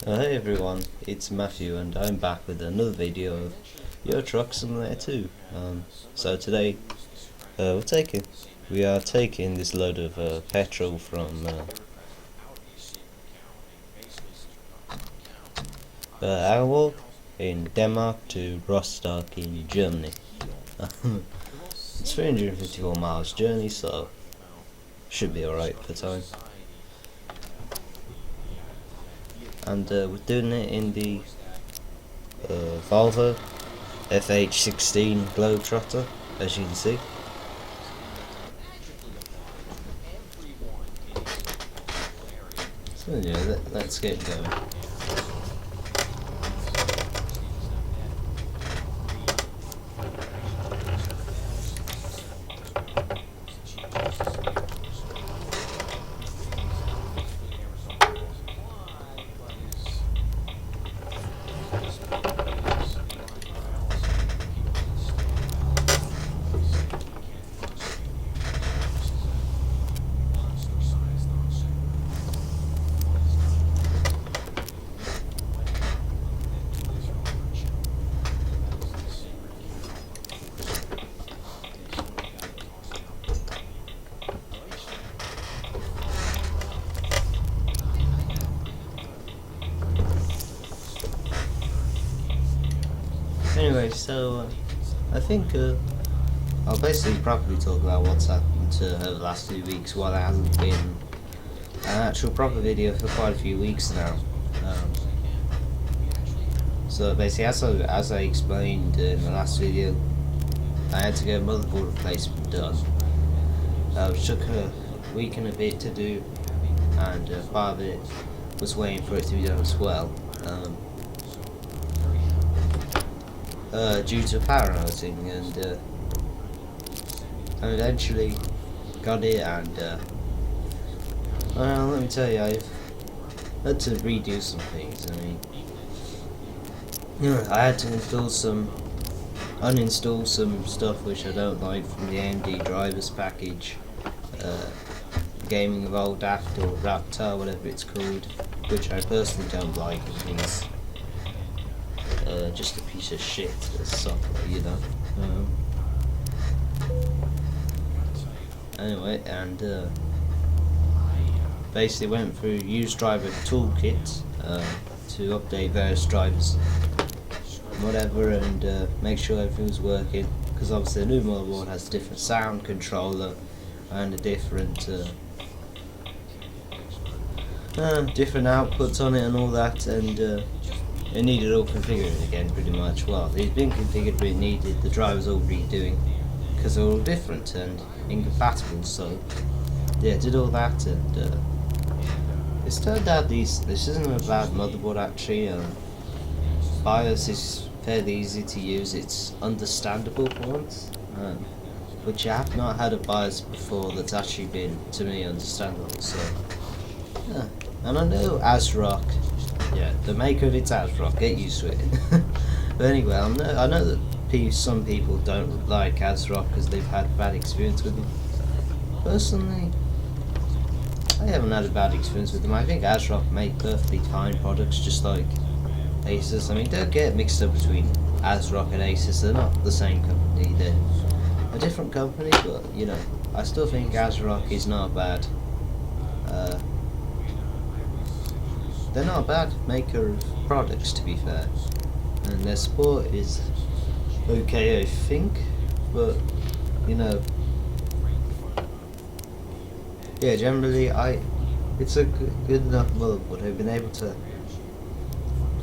Hey everyone, it's Matthew and I'm back with another video of Euro Truck Simulator 2. So today we are taking this load of petrol from Aalbourg in Denmark to Rostock in Germany. It's 354 miles journey, so should be alright for time. And we're doing it in the Volvo FH 16 Globetrotter, as you can see. So yeah, let's get going. Anyway, so I think I'll basically properly talk about what's happened over the last 2 weeks, while there hasn't been an actual proper video for quite a few weeks now. So basically, as I explained in the last video, I had to get motherboard replacement done, which took a week and a bit to do, and part of it was waiting for it to be done as well. Due to power outing, and I eventually got it, and well, let me tell you, I've had to redo some things. I mean, I had to uninstall some stuff which I don't like from the AMD drivers package, Gaming of Old Daft or Raptor, whatever it's called, which I personally don't like. I think it's just a piece of shit as software, you know. Anyway, and basically went through used driver toolkit to update various drivers, whatever, and make sure everything was working. Because obviously the new motherboard has a different sound controller and a different different outputs on it and all that, and it needed all configuring again, pretty much. Well, it's been configured, but it needed the drivers all redoing because they're all different and incompatible. So yeah, did all that, and it's turned out this isn't a bad motherboard actually. BIOS is fairly easy to use. It's understandable for once, which I have not had a BIOS before that's actually been, to me, understandable. So yeah, and I know ASRock. Yeah, the maker of it's ASRock, get used to it. But anyway, I know that some people don't like ASRock because they've had bad experience with them. Personally, I haven't had a bad experience with them. I think ASRock make perfectly fine products, just like Asus. I mean, don't get mixed up between ASRock and Asus. They're not the same company. They're a different company, but you know, I still think ASRock is not bad. They're not a bad maker of products, to be fair, and their support is okay, I think, but you know, yeah, generally it's a good enough motherboard. I've been able to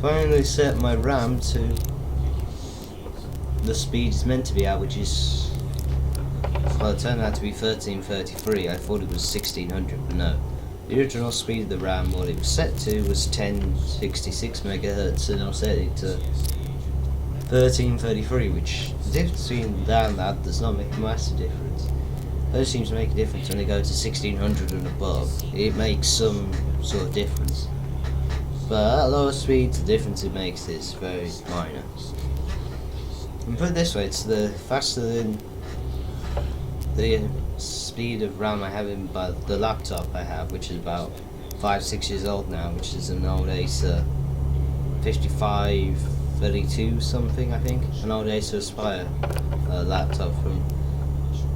finally set my RAM to the speed it's meant to be at, which is, well, it turned out to be 1333. I thought it was 1600, but no. The original speed of the RAM, what it was set to, was 1066 megahertz, and I'll set it to 1333, which the difference between that and that does not make a massive difference. Those seem to make a difference when they go to 1600 and above. It makes some sort of difference, but at lower speeds, the difference it makes is very minor. And put it this way, it's faster than the speed of RAM I have in the laptop I have, which is about 5-6 years old now, which is an old Acer 5532 something, I think, an old Acer Aspire laptop from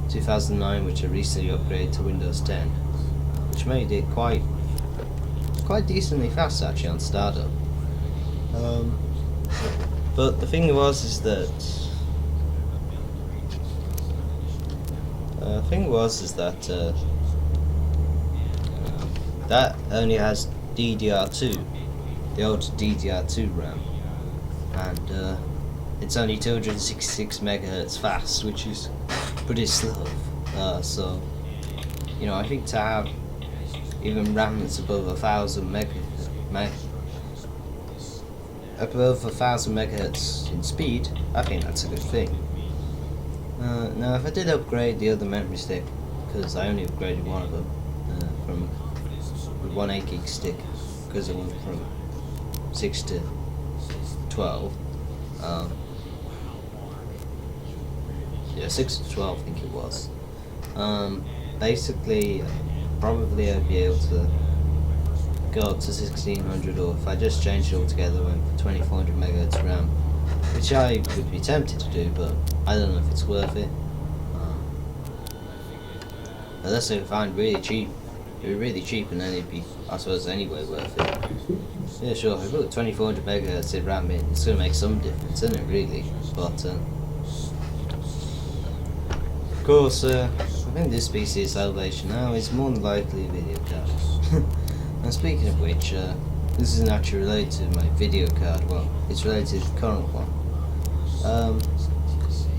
2009, which I recently upgraded to Windows 10, which made it quite decently fast actually on startup. But the thing is that that only has DDR2, the old DDR2 RAM, and it's only 266 megahertz fast, which is pretty slow. So, you know, I think to have even RAM that's above 1,000 megahertz in speed, I think that's a good thing. Now, if I did upgrade the other memory stick, because I only upgraded one of them from 1 8GB stick, because it went from 6 to 12. Yeah, 6 to 12 I think it was. Basically, probably I'd be able to go up to 1600, or if I just changed it altogether, went for 2400 megahertz RAM, which I would be tempted to do, but I don't know if it's worth it. Unless I find really cheap, it'd be really cheap, and then it'd be, I suppose, anyway worth it. Yeah, sure, if I put 2400 megahertz in RAM in, it's going to make some difference, isn't it, really? But, of course, I think this PC's salvation now is more than likely a video card. And speaking of which, this isn't actually related to my video card, well, it's related to the current one.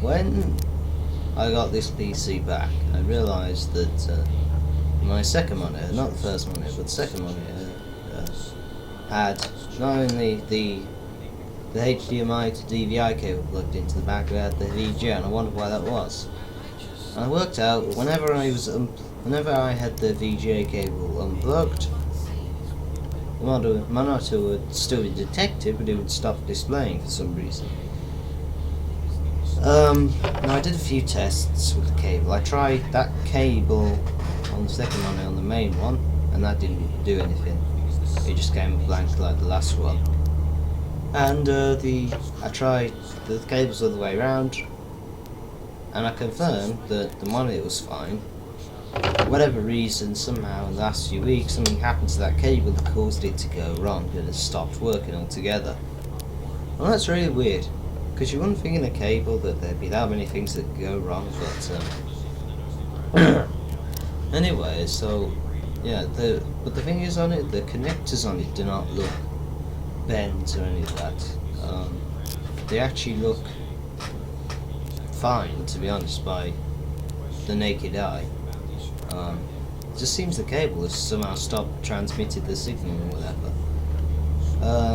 When I got this PC back, I realised that my second monitor, not the first monitor, but the second monitor, had not only the HDMI to DVI cable plugged into the back, it had the VGA, and I wondered why that was. And I worked out whenever I had the VGA cable unplugged, the monitor would still be detected, but it would stop displaying for some reason. Now I did a few tests with the cable. I tried that cable on the second monitor on the main one, and that didn't do anything. It just came blank like the last one. And I tried the cables all the way around, and I confirmed that the monitor was fine. For whatever reason, somehow in the last few weeks, something happened to that cable that caused it to go wrong, and it stopped working altogether. Well, that's really weird, because you wouldn't think in a cable that there'd be that many things that could go wrong, but anyway, so yeah, but the thing is on it, the connectors on it do not look bent or any of that. They actually look fine, to be honest, by the naked eye. It just seems the cable has somehow stopped transmitting the signal or whatever.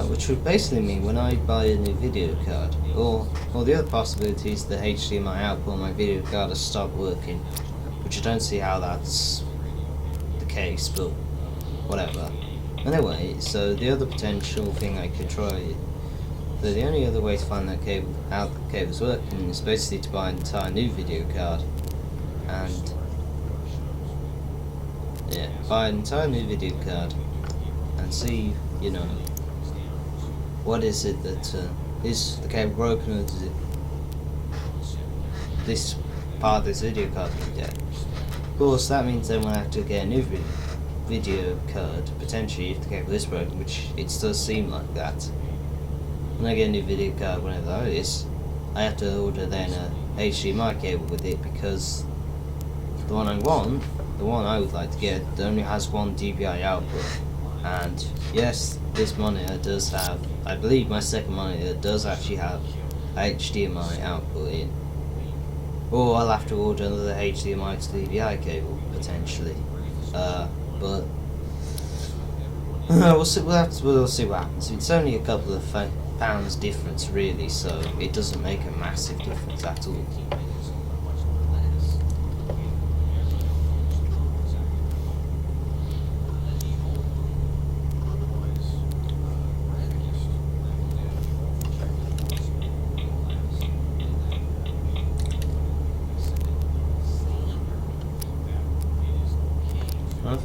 Which would basically mean when I buy a new video card, or the other possibility is the HDMI output on my video card has stopped working, which I don't see how that's the case, but whatever. Anyway, so the other potential thing I could try, the only other way to find that cable, how the cable's working, is basically to buy an entire new video card, and yeah, buy an entire new video card and see, you know, what is it that is the cable broken, or is it this part of this video card being dead? Of course, that means then we'll have to get a new video card, potentially, if the cable is broken, which it does seem like that. When I get a new video card, whenever that is, I have to order then a HDMI cable with it, because the one I want, the one I would like to get, only has one DVI output. And yes, this monitor does have, I believe my second monitor does actually have HDMI output in. Or I'll have to order another HDMI to DVI cable, potentially. But we'll see what happens. It's only a couple of pounds difference really, so it doesn't make a massive difference at all.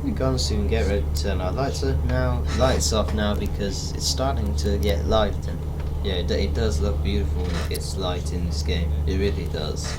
think honestly we can get ready to turn our lights off now because it's starting to get light, and yeah, it does look beautiful when it gets light in this game. It really does.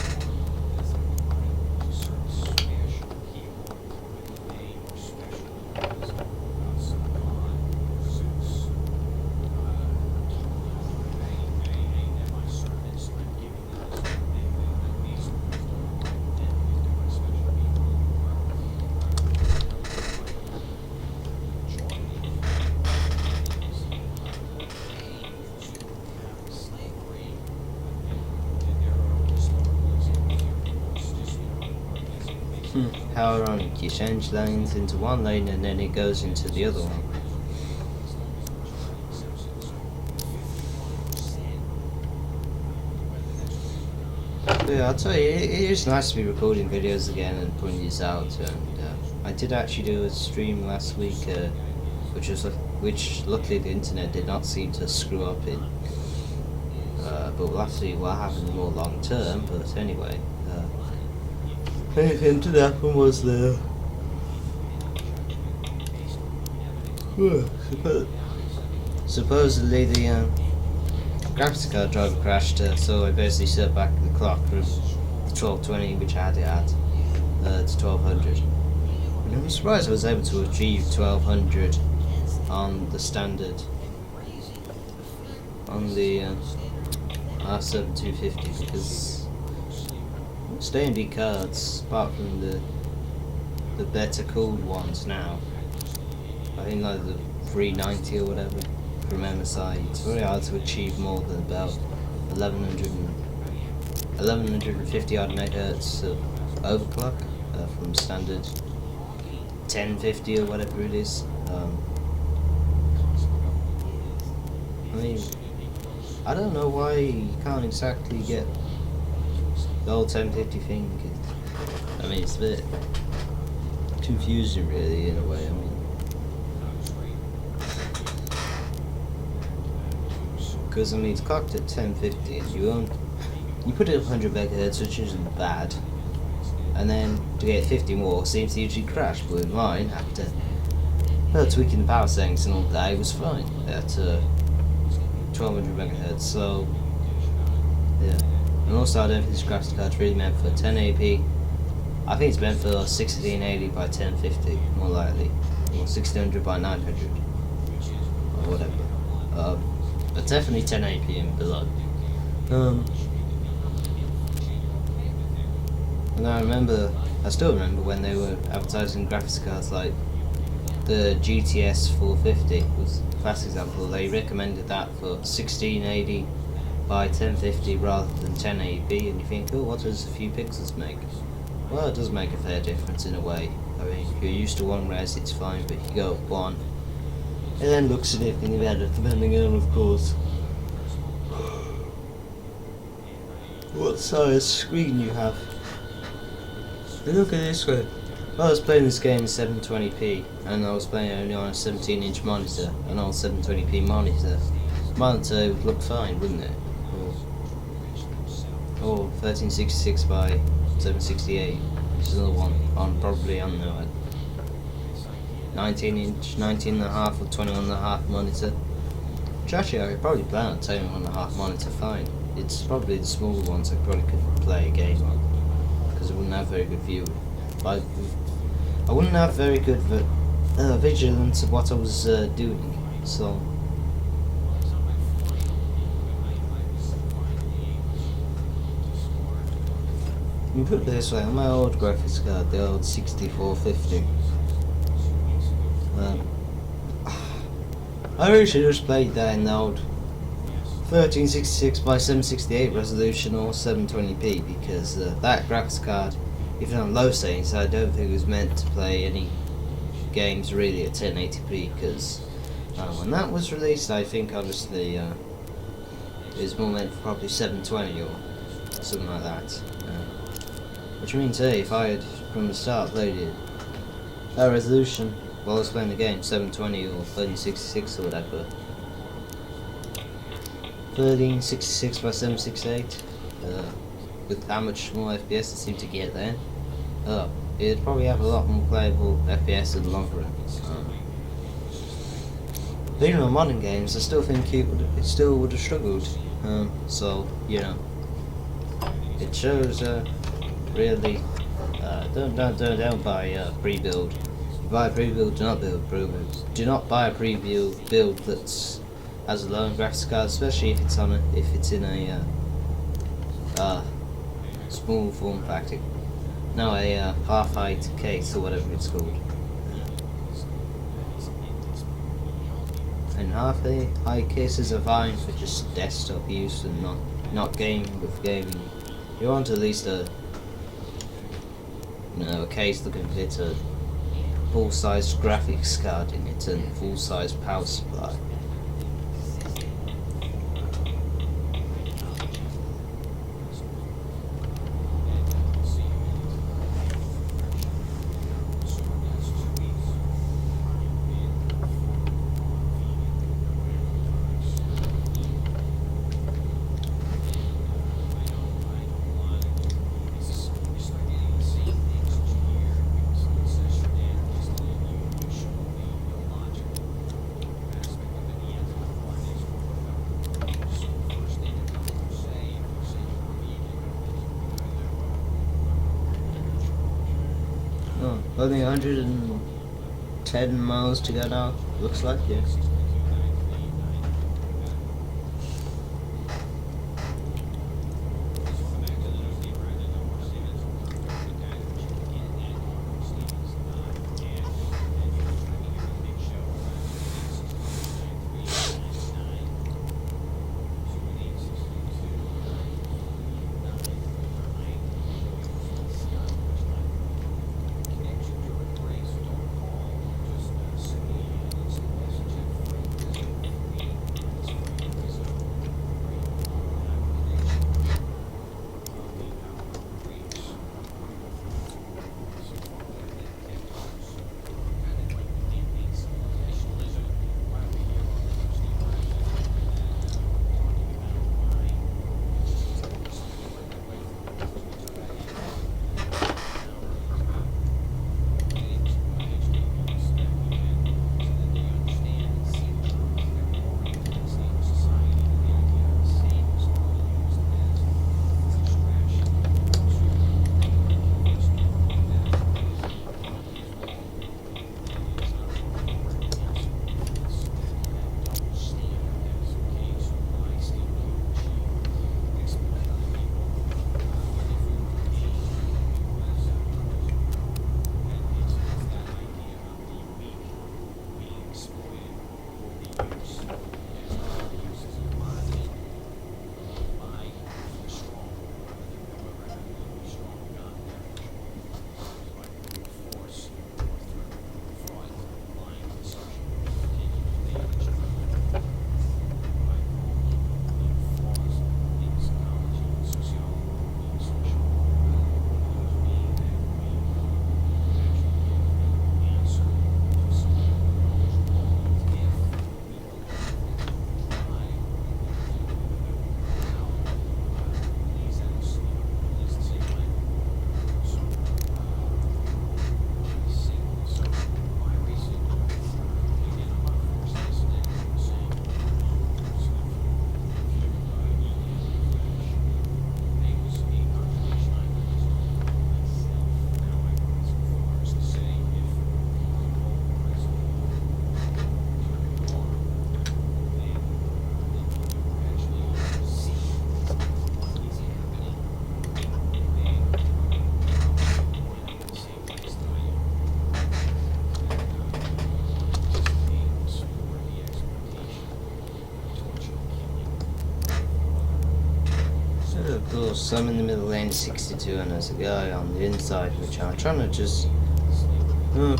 How ironic, you change lanes into one lane and then it goes into the other one. But yeah, I'll tell you, it is nice to be recording videos again and putting these out, and I did actually do a stream last week, which luckily the internet did not seem to screw up in. But we'll have to see what happens more long term, but anyway. Anything did happen was the supposedly the graphics card driver crashed, so I basically set back the clock from 1220, which I had it at, to 1200. And I'm surprised I was able to achieve 1200 on the standard, on the R7 250, because A&D cards, apart from the better cooled ones now, I think like the 390 or whatever from MSI, it's very hard to achieve more than about 1150 odd megahertz of overclock from standard 1050 or whatever it is. I mean, I don't know why you can't exactly get the old 1050 thing. I mean, it's a bit confusing really in a way. I mean, because it's clocked at 1050 and you put it up 100 megahertz, which isn't bad, and then to get 50 more seems to usually crash. But with mine, after tweaking the power settings and all that, it was fine at 1200 megahertz. So yeah. And also, I don't think this graphics card's really meant for 1080p. I think it's meant for 1680 by 1050, more likely, or 1600 by 900, or whatever. But definitely 1080p and below. And I still remember when they were advertising graphics cards, like the GTS 450 was a classic example. They recommended that for 1680 by 1050 rather than 1080p, and you think, oh, what does a few pixels make? Well, it does make a fair difference in a way. I mean, if you're used to one res, it's fine, but you go up one, it then looks significantly better, depending on, of course, what size screen you have. And look at this way. I was playing this game in 720p, and I was playing only on a 17-inch monitor, an old 720p monitor. It would look fine, wouldn't it? Or 1366 by 768, which is another one probably on the 19-inch, 19.5 or 21.5 monitor. Which actually I could probably play on a 21.5 monitor fine. It's probably the smaller ones I probably couldn't play a game on, because I wouldn't have very good view. I wouldn't have very good vigilance of what I was doing. So. You put it this way, on my old graphics card, the old 6450, I really should have just played that in the old 1366 by 768 resolution or 720p, because that graphics card, even on low settings, I don't think it was meant to play any games really at 1080p, because when that was released, I think obviously it was more meant for probably 720 or something like that. Which means, hey, if I had from the start played it that resolution while I was playing the game, 720 or 1366 or whatever, 1366 by 768, with how much more FPS it seemed to get then, it'd probably have a lot more playable FPS in the long run. But even on modern games, I still think it still would have struggled. So you know, it shows really don't buy pre-build. Buy a pre-build, do not build pre-build. Do not buy a pre-build build that's has a low graphics card, especially if it's in a small form factor. No, a half-height case or whatever it's called. And half-height cases are fine for just desktop use and not gaming with gaming. You want at least a case that can fit a full-size graphics card in it and full-size power supply. Only 110 miles to go now, looks like, yeah. Of course, I'm in the middle lane 62 and there's a guy on the inside which I'm trying to just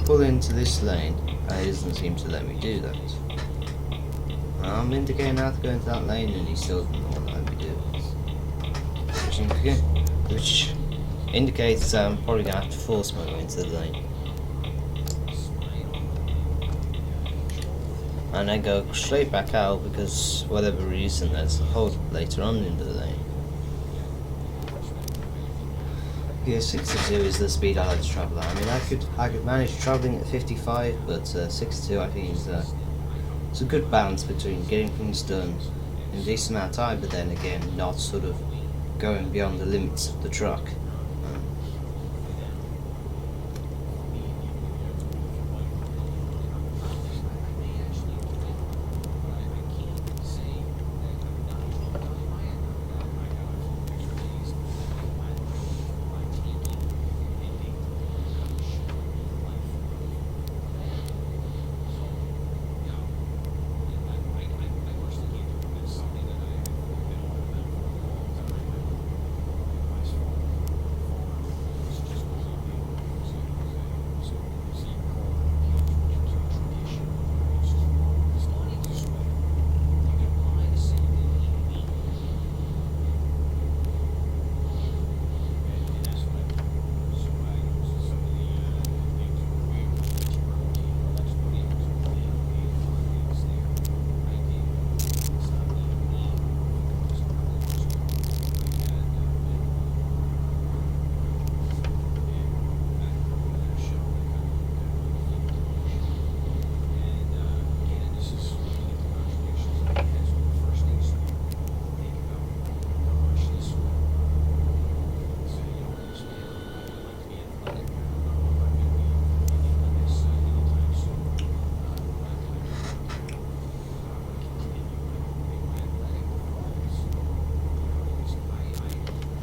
pull into this lane and he doesn't seem to let me do that. I'm indicating how to go into that lane and he still doesn't want to let me do it. Which indicates I'm probably going to have to force my way into the lane. And then go straight back out because whatever reason there's a hold later on in the lane. Yeah, 62 is the speed I like to travel at. I mean, I could manage travelling at 55, but 62 I think is it's a good balance between getting things done in a decent amount of time, but then again, not sort of going beyond the limits of the truck.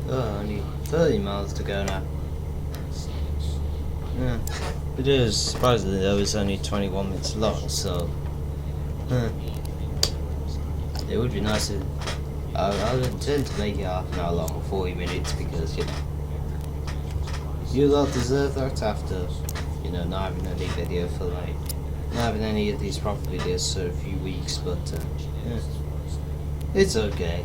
Oh, only 30 miles to go now. Yeah. It is, surprisingly though, it's only 21 minutes long, so... It would be nice to... I would intend to make it half an hour long or 40 minutes because, you know... You lot deserve that after, you know, not having any video for like... Not having any of these proper videos for a few weeks, but, yeah. It's okay.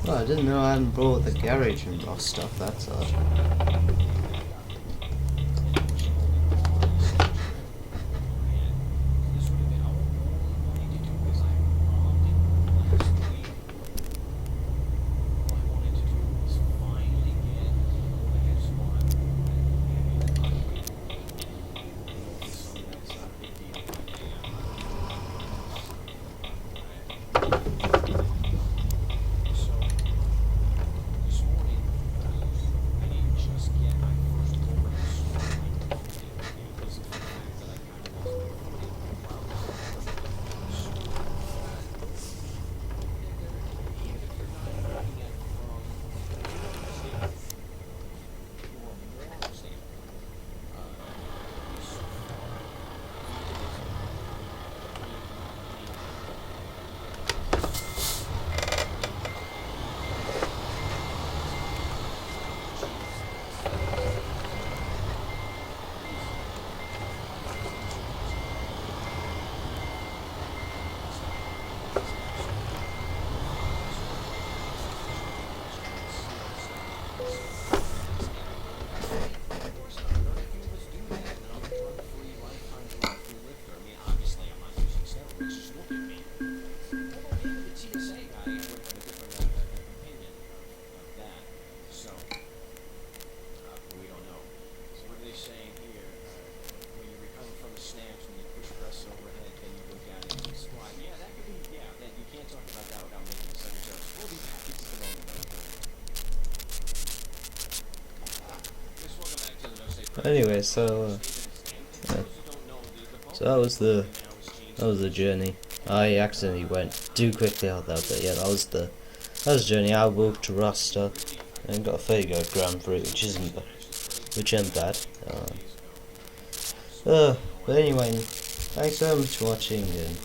Oh, I didn't know I hadn't brought the garage in Rostock, that's odd. Anyway, so that was the journey. I accidentally went too quickly out there, but yeah, that was the journey. Aalbourg to Rostock, and got a 30 grand for it, which ain't bad. But anyway, thanks so much for watching, and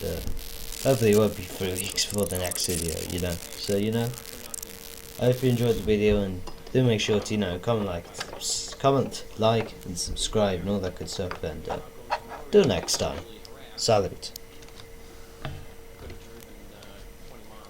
hopefully it won't be 3 weeks before the next video, So I hope you enjoyed the video, and do make sure to comment, like, and subscribe, and all that good stuff. And till next time, salute.